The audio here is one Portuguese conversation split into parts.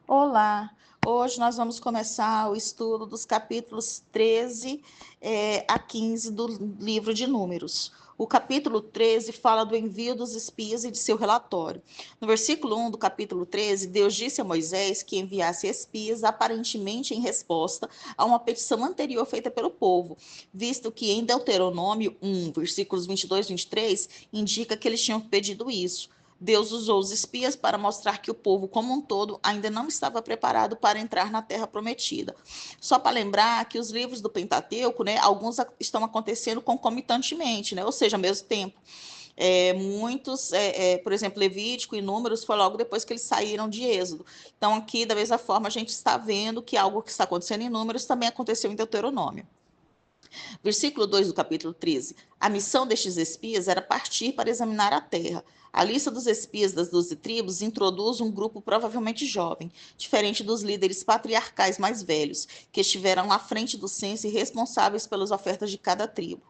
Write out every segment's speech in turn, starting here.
Olá, hoje nós vamos começar o estudo dos capítulos 13 a 15 do livro de Números. O capítulo 13 fala do envio dos espias e de seu relatório. No versículo 1 do capítulo 13, Deus disse a Moisés que enviasse espias aparentemente em resposta a uma petição anterior feita pelo povo, visto que em Deuteronômio 1, versículos 22 e 23, indica que eles tinham pedido isso. Deus usou os espias para mostrar que o povo como um todo ainda não estava preparado para entrar na terra prometida. Só para lembrar que os livros do Pentateuco, né, alguns estão acontecendo concomitantemente, né, ou seja, ao mesmo tempo. Por exemplo, Levítico e Números foi logo depois que eles saíram de Êxodo. Então, aqui, da mesma forma, a gente está vendo que algo que está acontecendo em Números também aconteceu em Deuteronômio. Versículo 2 do capítulo 13. A missão destes espias era partir para examinar a terra. A lista dos espias das 12 tribos introduz um grupo provavelmente jovem, diferente dos líderes patriarcais mais velhos, que estiveram à frente do censo e responsáveis pelas ofertas de cada tribo.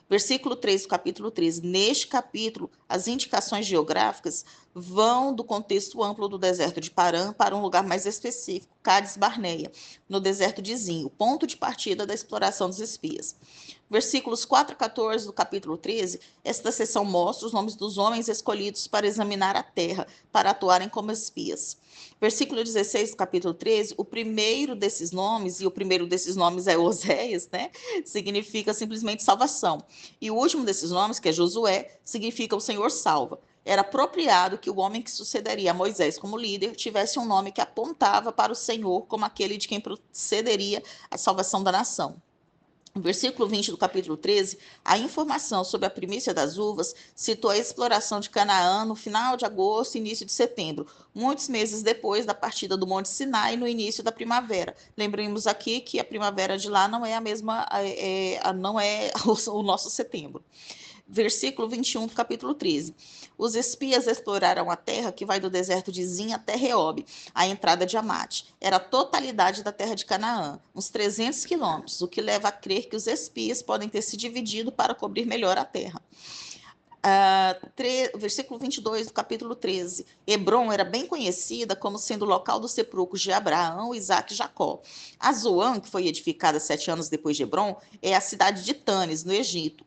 Versículo 3 do capítulo 13. Neste capítulo, as indicações geográficas vão do contexto amplo do deserto de Parã para um lugar mais específico, Cádiz Barneia, no deserto de Zin, o ponto de partida da exploração dos espias. Versículos 4 a 14 do capítulo 13, esta seção mostra os nomes dos homens escolhidos para examinar a terra, para atuarem como espias. Versículo 16 do capítulo 13, o primeiro desses nomes, e o primeiro desses nomes é Oséias, né? Significa simplesmente salvação. E o último desses nomes, que é Josué, significa o Senhor salva. Era apropriado que o homem que sucederia a Moisés como líder tivesse um nome que apontava para o Senhor como aquele de quem procederia a salvação da nação. No versículo 20 do capítulo 13, a informação sobre a primícia das uvas citou a exploração de Canaã no final de agosto e início de setembro, muitos meses depois da partida do Monte Sinai no início da primavera. Lembremos aqui que a primavera de lá não é a mesma, não é o nosso setembro. Versículo 21 do capítulo 13. Os espias exploraram a terra que vai do deserto de Zin até Reob, a entrada de Amate. Era a totalidade da terra de Canaã, uns 300 quilômetros, o que leva a crer que os espias podem ter se dividido para cobrir melhor a terra. Versículo 22 do capítulo 13. Hebron era bem conhecida como sendo o local dos sepulcros de Abraão, Isaac e Jacó. A Zoan, que foi edificada 7 anos depois de Hebron, é a cidade de Tanis, no Egito,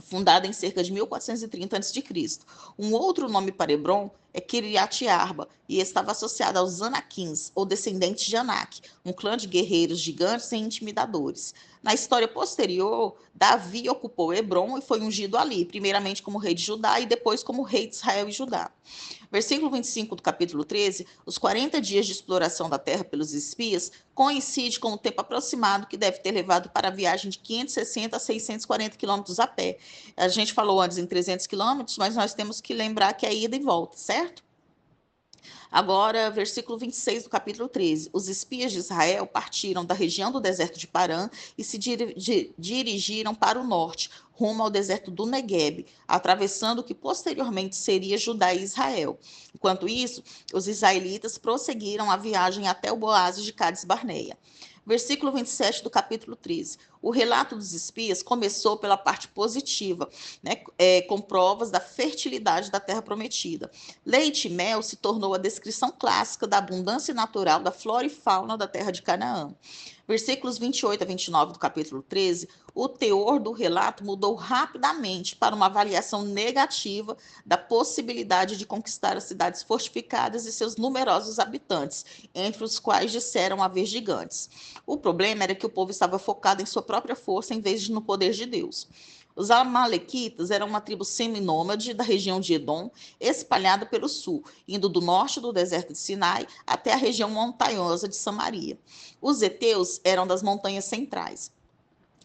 fundada em cerca de 1430 a.C. Um outro nome para Hebron é Kiriat Arba, e estava associada aos Anaquins, ou descendentes de Anak, um clã de guerreiros gigantes e intimidadores. Na história posterior, Davi ocupou Hebron e foi ungido ali, primeiramente como rei de Judá e depois como rei de Israel e Judá. Versículo 25 do capítulo 13, os 40 dias de exploração da terra pelos espias coincide com o tempo aproximado que deve ter levado para a viagem de 560 a 640 quilômetros a pé. A gente falou antes em 300 quilômetros, mas nós temos que lembrar que é ida e volta, certo? Agora, versículo 26 do capítulo 13. Os espias de Israel partiram da região do deserto de Parã e se dirigiram para o norte, rumo ao deserto do Negueb, atravessando o que posteriormente seria Judá e Israel. Enquanto isso, os israelitas prosseguiram a viagem até o oásis de Cádiz Barneia. Versículo 27 do capítulo 13. O relato dos espias começou pela parte positiva, né, com provas da fertilidade da terra prometida. Leite e mel se tornou a descrição clássica da abundância natural da flora e fauna da terra de Canaã. Versículos 28 a 29 do capítulo 13, o teor do relato mudou rapidamente para uma avaliação negativa da possibilidade de conquistar as cidades fortificadas e seus numerosos habitantes, entre os quais disseram haver gigantes. O problema era que o povo estava focado em sua própria força em vez de no poder de Deus. Os Amalequitas eram uma tribo seminômade da região de Edom, espalhada pelo sul, indo do norte do deserto de Sinai até a região montanhosa de Samaria. Os heteus eram das montanhas centrais.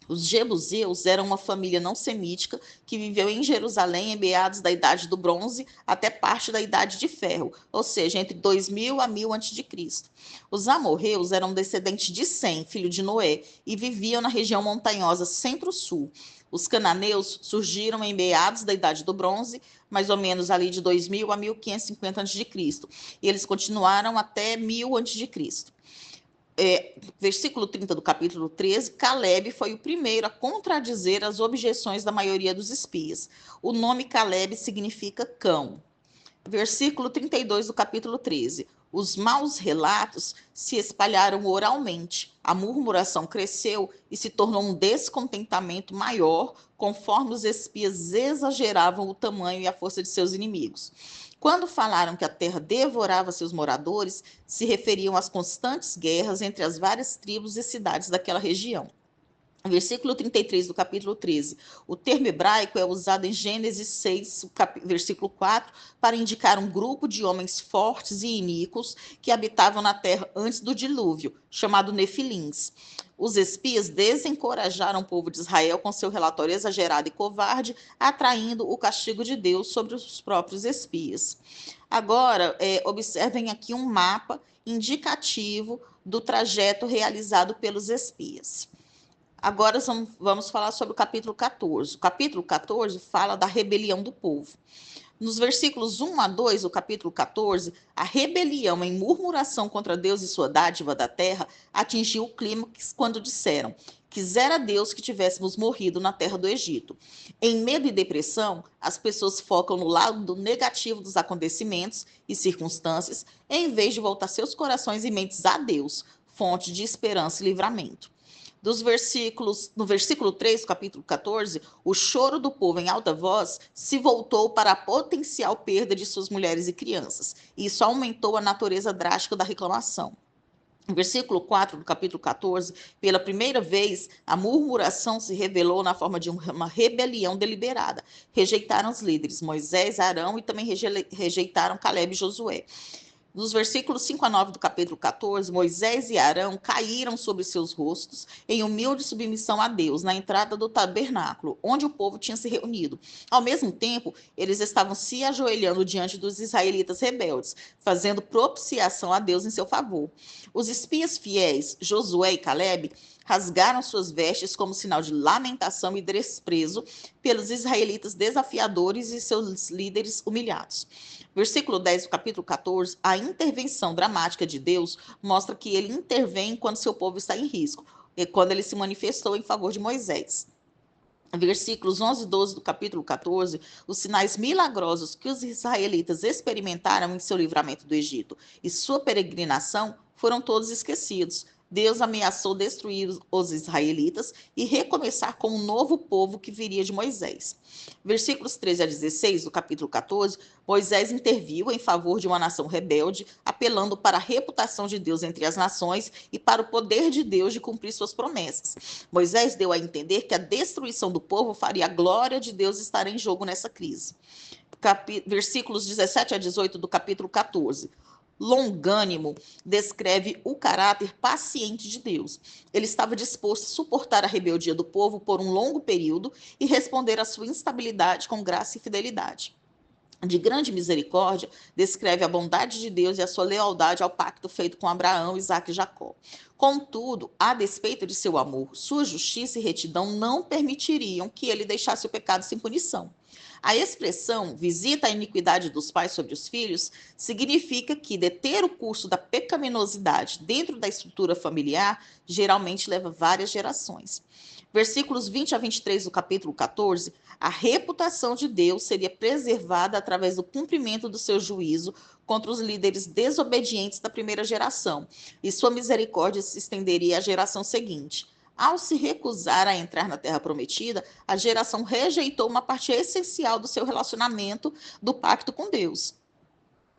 Os jebuseus eram uma família não semítica que viveu em Jerusalém em meados da Idade do Bronze até parte da Idade de Ferro, ou seja, entre 2000 a 1000 a.C. Os amorreus eram descendentes de Sem, filho de Noé, e viviam na região montanhosa centro-sul. Os cananeus surgiram em meados da Idade do Bronze, mais ou menos ali de 2000 a 1550 a.C., e eles continuaram até 1000 a.C. Versículo 30 do capítulo 13, Caleb foi o primeiro a contradizer as objeções da maioria dos espias. O nome Caleb significa cão. Versículo 32 do capítulo 13. Os maus relatos se espalharam oralmente, a murmuração cresceu e se tornou um descontentamento maior, conforme os espias exageravam o tamanho e a força de seus inimigos. Quando falaram que a terra devorava seus moradores, se referiam às constantes guerras entre as várias tribos e cidades daquela região. Versículo 33 do capítulo 13. O termo hebraico é usado em Gênesis 6, versículo 4, para indicar um grupo de homens fortes e iníquos que habitavam na terra antes do dilúvio, chamado Nefilins. Os espias desencorajaram o povo de Israel com seu relatório exagerado e covarde, atraindo o castigo de Deus sobre os próprios espias. Agora, observem aqui um mapa indicativo do trajeto realizado pelos espias. Agora vamos falar sobre o capítulo 14. O capítulo 14 fala da rebelião do povo. Nos versículos 1 a 2 do capítulo 14, a rebelião em murmuração contra Deus e sua dádiva da terra atingiu o clímax quando disseram: quisera Deus que tivéssemos morrido na terra do Egito. Em medo e depressão, as pessoas focam no lado negativo dos acontecimentos e circunstâncias, em vez de voltar seus corações e mentes a Deus, fonte de esperança e livramento. No versículo 3 do capítulo 14, o choro do povo em alta voz se voltou para a potencial perda de suas mulheres e crianças. E isso aumentou a natureza drástica da reclamação. No versículo 4 do capítulo 14, pela primeira vez, a murmuração se revelou na forma de uma rebelião deliberada. Rejeitaram os líderes, Moisés, Arão, e também rejeitaram Caleb e Josué. Nos versículos 5 a 9 do capítulo 14, Moisés e Arão caíram sobre seus rostos em humilde submissão a Deus, na entrada do tabernáculo, onde o povo tinha se reunido. Ao mesmo tempo, eles estavam se ajoelhando diante dos israelitas rebeldes, fazendo propiciação a Deus em seu favor. Os espias fiéis, Josué e Caleb, rasgaram suas vestes como sinal de lamentação e desprezo pelos israelitas desafiadores e seus líderes humilhados. Versículo 10 do capítulo 14, a intervenção dramática de Deus mostra que ele intervém quando seu povo está em risco, e quando ele se manifestou em favor de Moisés. Versículos 11 e 12 do capítulo 14, os sinais milagrosos que os israelitas experimentaram em seu livramento do Egito e sua peregrinação foram todos esquecidos. Deus ameaçou destruir os israelitas e recomeçar com um novo povo que viria de Moisés. Versículos 13 a 16 do capítulo 14, Moisés interviu em favor de uma nação rebelde, apelando para a reputação de Deus entre as nações e para o poder de Deus de cumprir suas promessas. Moisés deu a entender que a destruição do povo faria a glória de Deus estar em jogo nessa crise. Versículos 17 a 18 do capítulo 14. Longânimo descreve o caráter paciente de Deus. Ele estava disposto a suportar a rebeldia do povo por um longo período e responder à sua instabilidade com graça e fidelidade. De grande misericórdia, descreve a bondade de Deus e a sua lealdade ao pacto feito com Abraão, Isaque e Jacó. Contudo, a despeito de seu amor, sua justiça e retidão não permitiriam que ele deixasse o pecado sem punição. A expressão visita a iniquidade dos pais sobre os filhos significa que deter o curso da pecaminosidade dentro da estrutura familiar geralmente leva várias gerações. Versículos 20 a 23 do capítulo 14, a reputação de Deus seria preservada através do cumprimento do seu juízo contra os líderes desobedientes da primeira geração, e sua misericórdia se estenderia à geração seguinte. Ao se recusar a entrar na Terra Prometida, a geração rejeitou uma parte essencial do seu relacionamento do pacto com Deus.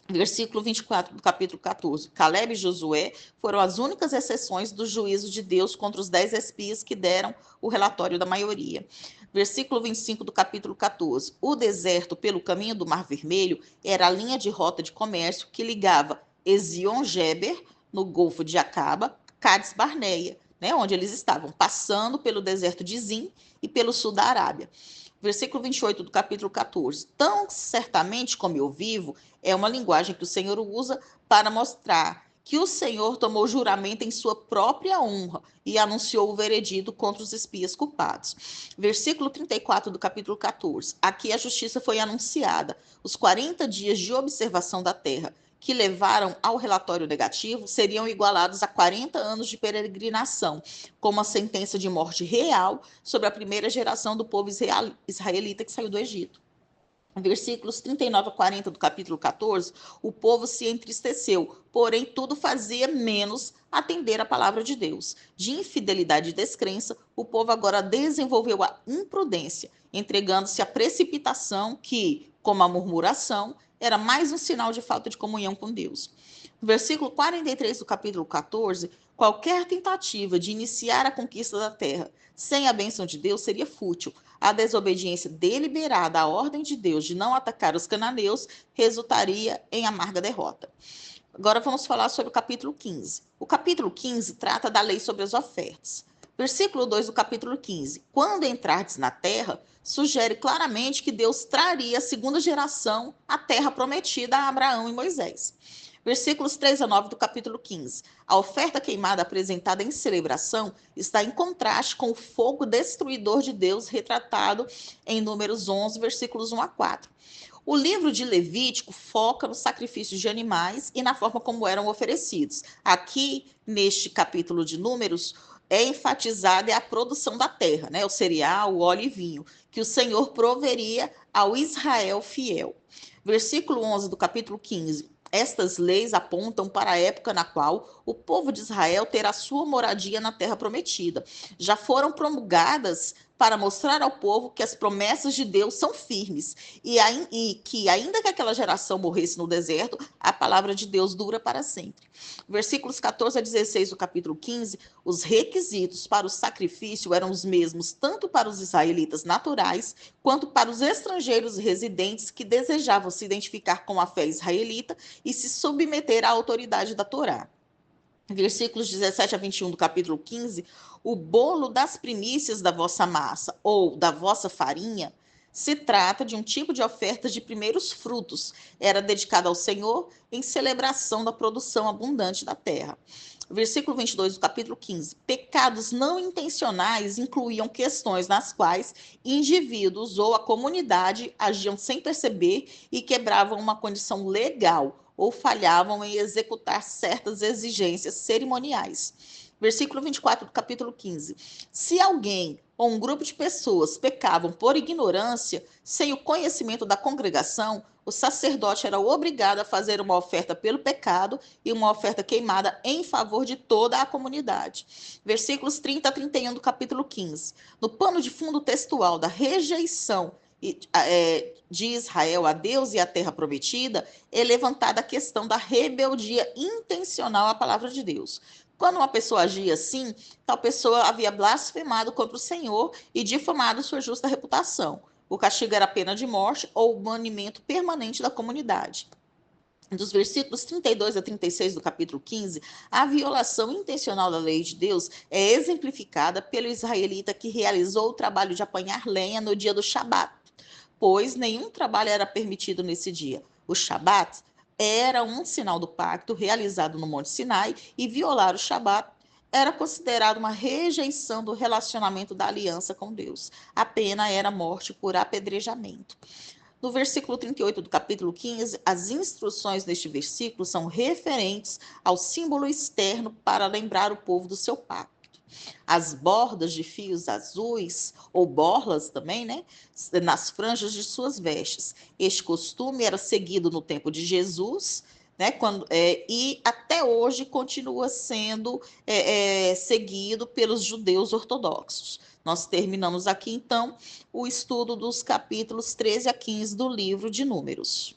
Versículo 24 do capítulo 14. Caleb e Josué foram as únicas exceções do juízo de Deus contra os 10 espias que deram o relatório da maioria. Versículo 25 do capítulo 14. O deserto pelo caminho do Mar Vermelho era a linha de rota de comércio que ligava Ezion-Geber, no Golfo de Acaba, Cádiz Barneia, onde eles estavam passando pelo deserto de Zin e pelo sul da Arábia. Versículo 28 do capítulo 14. Tão certamente como eu vivo, é uma linguagem que o Senhor usa para mostrar que o Senhor tomou juramento em sua própria honra e anunciou o veredito contra os espias culpados. Versículo 34 do capítulo 14. Aqui a justiça foi anunciada. Os 40 dias de observação da terra que levaram ao relatório negativo seriam igualados a 40 anos de peregrinação, com uma sentença de morte real sobre a primeira geração do povo israelita que saiu do Egito. Versículos 39 a 40 do capítulo 14, o povo se entristeceu, porém tudo fazia menos atender a palavra de Deus. De infidelidade e descrença, o povo agora desenvolveu a imprudência, entregando-se à precipitação que, como a murmuração, era mais um sinal de falta de comunhão com Deus. No versículo 43 do capítulo 14, qualquer tentativa de iniciar a conquista da terra sem a bênção de Deus seria fútil. A desobediência deliberada à ordem de Deus de não atacar os cananeus resultaria em amarga derrota. Agora vamos falar sobre o capítulo 15. O capítulo 15 trata da lei sobre as ofertas. Versículo 2 do capítulo 15. Quando entrardes na terra, sugere claramente que Deus traria a segunda geração à terra prometida a Abraão e Moisés. Versículos 3 a 9 do capítulo 15. A oferta queimada apresentada em celebração está em contraste com o fogo destruidor de Deus retratado em Números 11, versículos 1 a 4. O livro de Levítico foca nos sacrifícios de animais e na forma como eram oferecidos. Aqui, neste capítulo de Números, é enfatizada a produção da terra, né? O cereal, o óleo e vinho, que o Senhor proveria ao Israel fiel. Versículo 11 do capítulo 15. Estas leis apontam para a época na qual o povo de Israel terá sua moradia na terra prometida. Já foram promulgadas para mostrar ao povo que as promessas de Deus são firmes e que, ainda que aquela geração morresse no deserto, a palavra de Deus dura para sempre. Versículos 14 a 16 do capítulo 15, os requisitos para o sacrifício eram os mesmos tanto para os israelitas naturais quanto para os estrangeiros residentes que desejavam se identificar com a fé israelita e se submeter à autoridade da Torá. Versículos 17 a 21 do capítulo 15, o bolo das primícias da vossa massa ou da vossa farinha se trata de um tipo de oferta de primeiros frutos. Era dedicado ao Senhor em celebração da produção abundante da terra. Versículo 22 do capítulo 15. Pecados não intencionais incluíam questões nas quais indivíduos ou a comunidade agiam sem perceber e quebravam uma condição legal ou falhavam em executar certas exigências cerimoniais. Versículo 24 do capítulo 15. Se alguém ou um grupo de pessoas pecavam por ignorância, sem o conhecimento da congregação, o sacerdote era obrigado a fazer uma oferta pelo pecado e uma oferta queimada em favor de toda a comunidade. Versículos 30 a 31 do capítulo 15. No pano de fundo textual da rejeição de Israel a Deus e a terra prometida, é levantada a questão da rebeldia intencional à palavra de Deus. Quando uma pessoa agia assim, tal pessoa havia blasfemado contra o Senhor e difamado sua justa reputação. O castigo era a pena de morte ou o banimento permanente da comunidade. Dos versículos 32 a 36 do capítulo 15, a violação intencional da lei de Deus é exemplificada pelo israelita que realizou o trabalho de apanhar lenha no dia do Shabat, pois nenhum trabalho era permitido nesse dia. O Shabat era um sinal do pacto realizado no Monte Sinai e violar o Shabat era considerado uma rejeição do relacionamento da aliança com Deus. A pena era morte por apedrejamento. No versículo 38 do capítulo 15, as instruções neste versículo são referentes ao símbolo externo para lembrar o povo do seu pacto. As bordas de fios azuis, ou borlas também, né, nas franjas de suas vestes. Este costume era seguido no tempo de Jesus, né, e até hoje continua sendo seguido pelos judeus ortodoxos. Nós terminamos aqui, então, o estudo dos capítulos 13 a 15 do livro de Números.